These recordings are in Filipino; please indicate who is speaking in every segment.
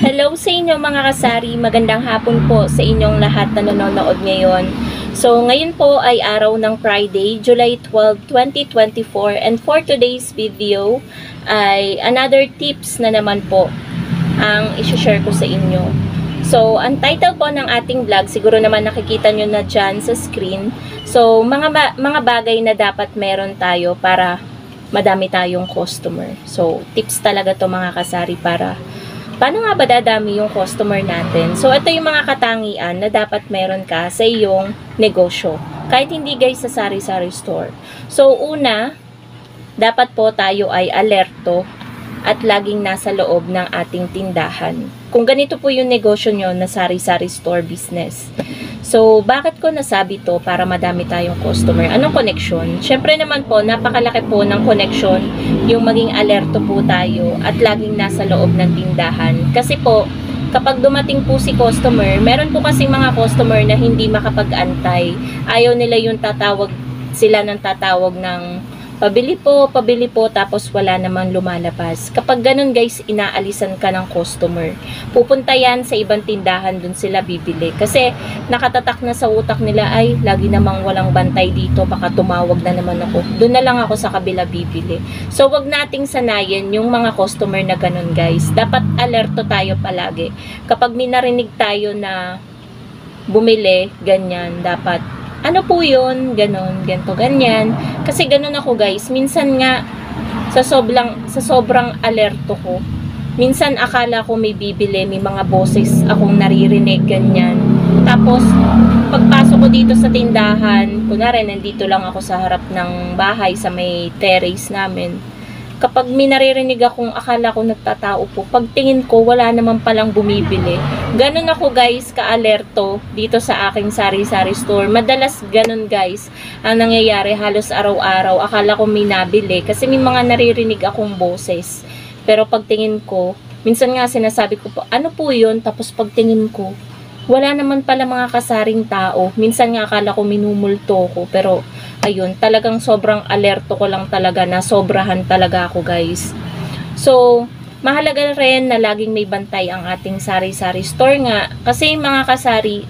Speaker 1: Hello sa inyo mga kasari, magandang hapon po sa inyong lahat na nanonood ngayon. So ngayon po ay araw ng Friday, July 12, 2024, and for today's video ay another tips na naman po ang isi-share ko sa inyo. So ang title po ng ating vlog, siguro naman nakikita nyo na dyan sa screen. So mga bagay na dapat meron tayo para madami tayong customer. So tips talaga to mga kasari para paano nga ba dadami yung customer natin? So, ito yung mga katangian na dapat meron ka sa iyong negosyo. Kahit hindi guys sa sari-sari store. So, una, dapat po tayo ay alerto at laging nasa loob ng ating tindahan. Kung ganito po yung negosyo nyo na sari-sari store business. So, bakit ko nasabi to para madami tayong customer? Anong connection? Syempre naman po, napakalaki po ng connection yung maging alerto po tayo at laging nasa loob ng tindahan. Kasi po, kapag dumating po si customer, meron po kasing mga customer na hindi makapag-antay. Ayaw nila yung sila ng tatawag ng pabili po, tapos wala namang lumalabas. Kapag ganun guys, inaalisan ka ng customer. Pupunta yan sa ibang tindahan, dun sila bibili. Kasi nakatatak na sa utak nila, ay, lagi namang walang bantay dito, baka tumawag na naman ako. Dun na lang ako sa kabila bibili. So, wag nating sanayin yung mga customer na ganun guys. Dapat alerto tayo palagi. Kapag may narinig tayo na bumili, ganyan, dapat ano po yun, ganon, ganito, ganyan. Kasi ganon ako guys, minsan nga, sa sobrang alerto ko, minsan akala ko may bibili, may mga boses akong naririnig, ganyan. Tapos, pagpasok ko dito sa tindahan, kunwari, nandito lang ako sa harap ng bahay, sa may terrace namin. Kapag may naririnig akong akala ko nagtatao po, pagtingin ko, wala naman palang bumibili. Ganun ako guys, ka-alerto dito sa aking sari-sari store. Madalas ganun guys, ang nangyayari halos araw-araw. Akala ko may nabili kasi may mga naririnig akong boses. Pero pagtingin ko, minsan nga sinasabi ko po, ano po yun? Tapos pagtingin ko, wala naman pala mga kasaring tao. Minsan nga akala ko minumulto ko, pero ayun, talagang sobrang alerto ko lang talaga na sobrahan talaga ako guys. So, mahalaga rin na laging may bantay ang ating sari-sari store nga. Kasi mga kasari,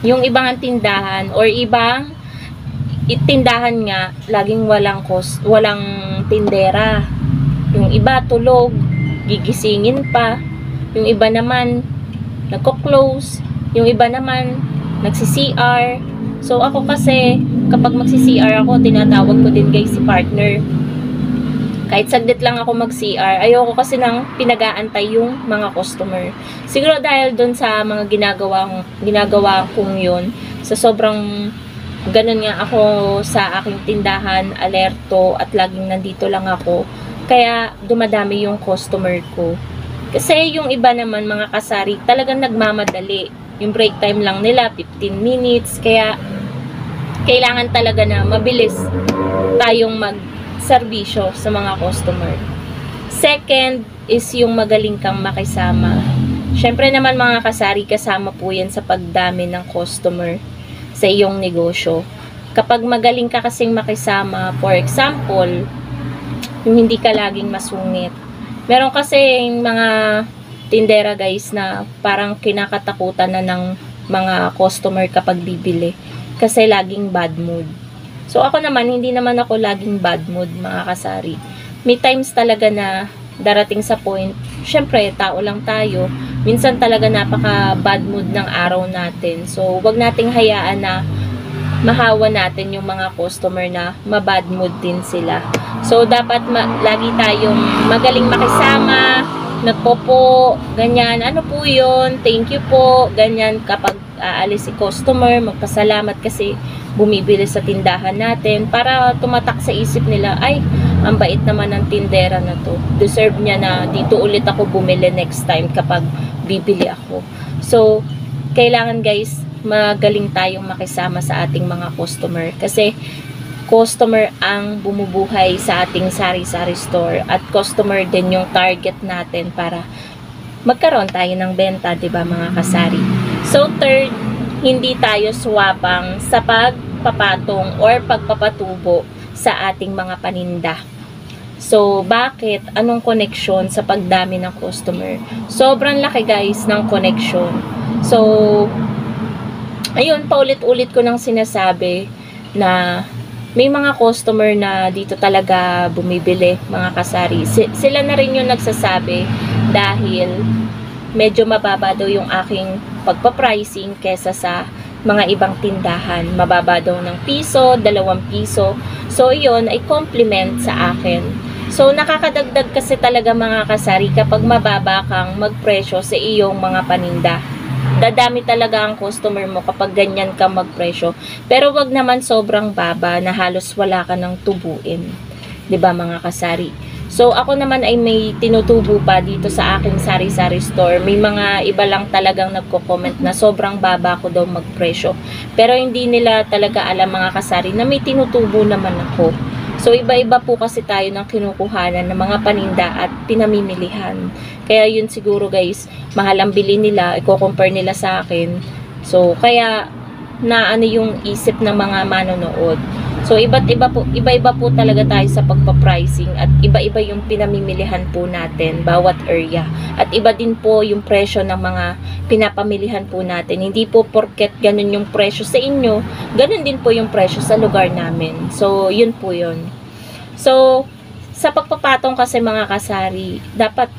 Speaker 1: yung ibang tindahan or ibang tindahan nga, laging walang tindera. Yung iba tulog, gigisingin pa. Yung iba naman, nagko-close. Yung iba naman, nagsi-CR. So, ako kasi, kapag magsi-CR ako, tinatawag ko din guys si partner. Kahit saglit lang ako mag-CR, ayoko kasi nang pinag-aantay yung mga customer. Siguro dahil doon sa mga ginagawa kong yun, sa sobrang ganun nga ako sa aking tindahan, alerto, at laging nandito lang ako. Kaya, dumadami yung customer ko. Kasi yung iba naman, mga kasari, talagang nagmamadali. Yung break time lang nila, 15 minutes. Kaya, kailangan talaga na mabilis tayong mag-serbisyo sa mga customer. Second is yung magaling kang makisama. Syempre naman mga kasari, kasama po yan sa pagdami ng customer sa iyong negosyo. Kapag magaling ka kasing makisama, for example, yung hindi ka laging masungit. Meron kasi mga tindera guys na parang kinakatakutan na ng mga customer kapag bibili kasi laging bad mood. So ako naman, hindi naman ako laging bad mood mga kasari. May times talaga na darating sa point, syempre tao lang tayo, minsan talaga napaka bad mood ng araw natin. So wag nating hayaan na mahawa natin yung mga customer na mabad mood din sila. So dapat lagi tayong magaling makisama, nagpopo, ganyan, ano po yun, thank you po, ganyan, kapag aalis si customer, magpasalamat kasi bumibili sa tindahan natin, para tumatak sa isip nila, ay, ang bait naman ng tindera na to, deserve niya na dito ulit ako bumili next time kapag bibili ako. So, kailangan guys, magaling tayong makisama sa ating mga customer, kasi customer ang bumubuhay sa ating sari-sari store at customer din yung target natin para magkaroon tayo ng benta, 'di ba mga kasari? So third, hindi tayo swabang sa pagpapatong or pagpapatubo sa ating mga paninda. So, bakit? Anong connection sa pagdami ng customer? Sobrang laki guys ng connection. So, ayun, paulit-ulit ko nang sinasabi na may mga customer na dito talaga bumibili, mga kasari. Sila na rin yung nagsasabi dahil medyo mababa daw yung aking pagpa-pricing kesa sa mga ibang tindahan. Mababa daw ng piso, 2 piso. So, yun ay compliment sa akin. So, nakakadagdag kasi talaga mga kasari kapag mababa kang magpresyo sa iyong mga paninda. Dadami talaga ang customer mo kapag ganyan ka magpresyo. Pero wag naman sobrang baba na halos wala ka ng tubuin. 'Di ba mga kasari? So, ako naman ay may tinutubo pa dito sa aking sari-sari store. May mga iba lang talagang nagko-comment na sobrang baba ko daw magpresyo. Pero hindi nila talaga alam mga kasari na may tinutubo naman ako. So, iba-iba po kasi tayo ng kinukuhanan ng mga paninda at pinamimilihan. Kaya yun siguro guys, mahal ang bili nila, i-compare nila sa akin. So, kaya na ano yung isip ng mga manonood. So, iba-iba po talaga tayo sa pagpa-pricing at iba-iba yung pinamimilihan po natin, bawat area. At iba din po yung presyo ng mga pinapamilihan po natin. Hindi po porket ganun yung presyo sa inyo, ganun din po yung presyo sa lugar namin. So, yun po yun. So, sa pagpapatong kasi mga kasari, dapat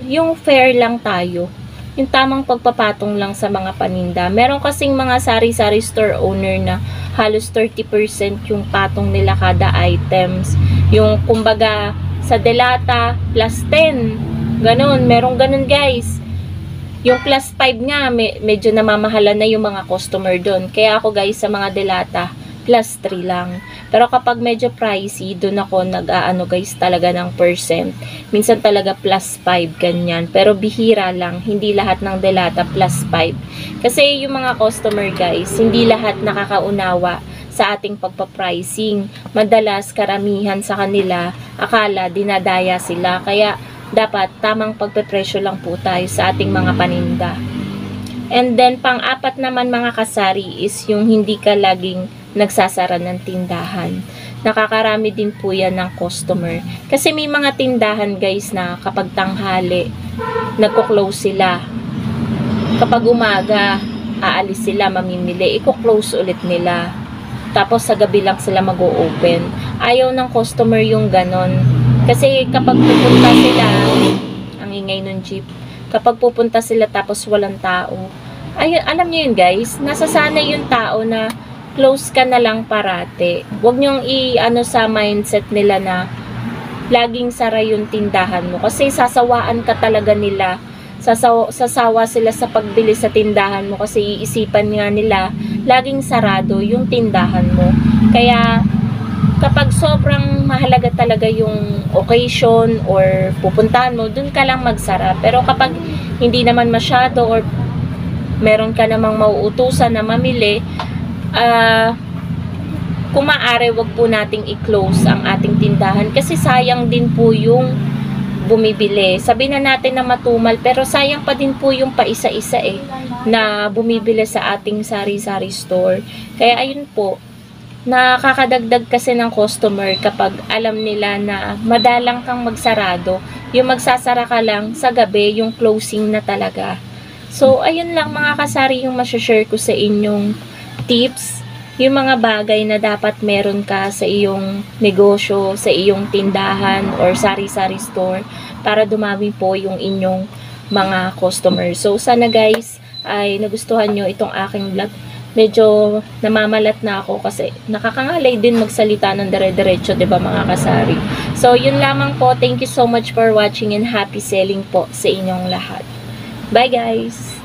Speaker 1: yung fair lang tayo. Yung tamang pagpapatong lang sa mga paninda. Meron kasing mga sari-sari store owner na halos 30% yung patong nila kada items. Yung kumbaga sa delata plus 10. Ganon, merong ganon guys. Yung plus 5 nga, medyo namamahala na yung mga customer doon. Kaya ako guys sa mga delata, plus 3 lang. Pero kapag medyo pricey, doon ako nag-aano guys talaga ng percent. Minsan talaga plus 5, ganyan. Pero bihira lang, hindi lahat ng delata plus 5. Kasi yung mga customer guys, hindi lahat nakakaunawa sa ating pagpa-pricing. Madalas, karamihan sa kanila, akala dinadaya sila. Kaya dapat tamang pagpepresyo lang po tayo sa ating mga paninda. And then, pang-apat naman mga kasari is yung hindi ka laging nagsasara ng tindahan. Nakakarami din po yan ng customer. Kasi may mga tindahan guys na kapag tanghali, nagko-close sila. Kapag umaga, aalis sila, mamimili, iko-close ulit nila. Tapos sa gabi lang sila mag-o-open. Ayaw ng customer yung ganon. Kasi kapag pupunta sila, ang ingay ng jeep, kapag pupunta sila tapos walang tao, ayun, alam niyo yun guys, nasasanay yung tao na close ka na lang parate. Huwag niyong i-ano sa mindset nila na laging sara yung tindahan mo. Kasi sasawaan ka talaga nila. Sasawa sila sa pagbili sa tindahan mo kasi iisipan nga nila laging sarado yung tindahan mo. Kaya kapag sobrang mahalaga talaga yung occasion or pupuntahan mo, dun ka lang magsara. Pero kapag hindi naman masyado or meron ka namang mauutusan na mamili, kung maaari, wag po nating i-close ang ating tindahan kasi sayang din po yung bumibili. Sabihin na natin na matumal, pero sayang pa din po yung paisa-isa na bumibili sa ating sari-sari store. Kaya ayun po, nakakadagdag kasi ng customer kapag alam nila na madalang kang magsarado. Yung magsasara ka lang sa gabi, yung closing na talaga. So, ayun lang mga kasari yung masashare ko sa inyong tips, yung mga bagay na dapat meron ka sa iyong negosyo, sa iyong tindahan or sari-sari store para dumami po yung inyong mga customers. So, sana guys ay nagustuhan nyo itong aking vlog. Medyo namamalat na ako kasi nakakangalay din magsalita ng dire-diretso, 'di ba mga kasari? So, yun lamang po. Thank you so much for watching and happy selling po sa inyong lahat. Bye guys!